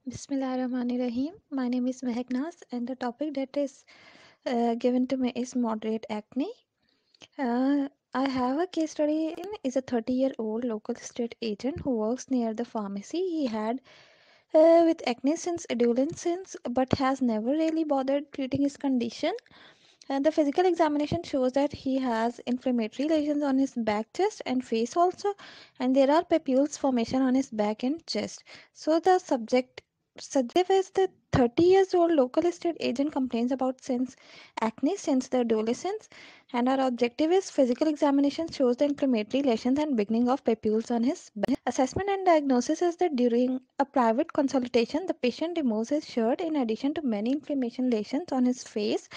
Bismillahirrahmanirrahim. My name is Mehak Nas, and the topic that is given to me is moderate acne. I have a case study in is a 30-year-old local estate agent who works near the pharmacy. He had with acne since adolescence, but has never really bothered treating his condition. And the physical examination shows that he has inflammatory lesions on his back, chest, and face also, and there are papules formation on his back and chest. So the subjective is the 30 years old local estate agent complains about since acne since the adolescence, and our objective is physical examination shows the inflammatory lesions and beginning of papules on his back. Assessment and diagnosis is that during a private consultation, the patient removes his shirt in addition to many inflammation lesions on his face.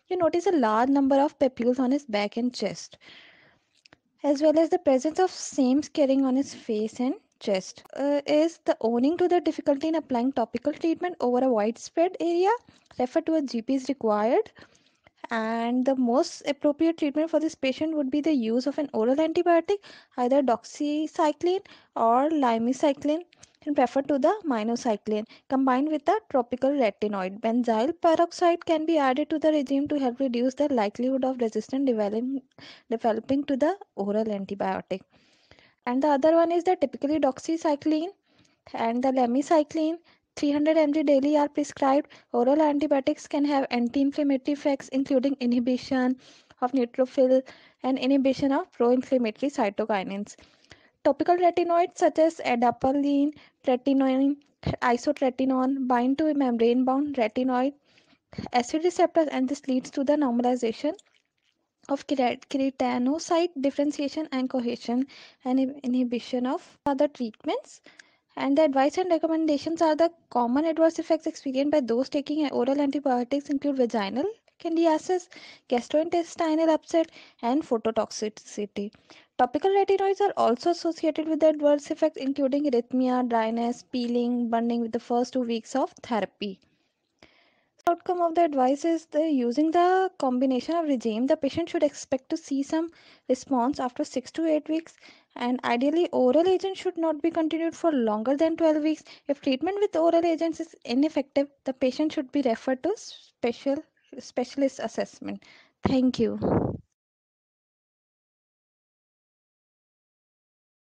You notice a large number of papules on his back and chest, as well as the presence of same scarring on his face and chest. Is the owning to the difficulty in applying topical treatment over a widespread area? Refer to a GP is required. And the most appropriate treatment for this patient would be the use of an oral antibiotic, either doxycycline or limicycline, and prefer to the minocycline combined with the topical retinoid. Benzyl peroxide can be added to the regime to help reduce the likelihood of resistance developing to the oral antibiotic. And the other one is the typically doxycycline and the lamicycline 300 mg daily are prescribed. Oral antibiotics can have anti-inflammatory effects including inhibition of neutrophil and inhibition of pro-inflammatory cytokinins. Topical retinoids such as adapalene, tretinoin, isotretinoin bind to membrane-bound retinoid acid receptors, and this leads to the normalization of keratinocyte differentiation and cohesion and inhibition of other treatments. And the advice and recommendations are the common adverse effects experienced by those taking oral antibiotics include vaginal candidiasis, gastrointestinal upset, and phototoxicity. Topical retinoids are also associated with the adverse effects including arrhythmia, dryness, peeling, burning with the first 2 weeks of therapy. Outcome of the advice is the using the combination of regime, the patient should expect to see some response after 6 to 8 weeks, and ideally oral agent should not be continued for longer than 12 weeks. If treatment with oral agents is ineffective, the patient should be referred to specialist assessment. Thank you.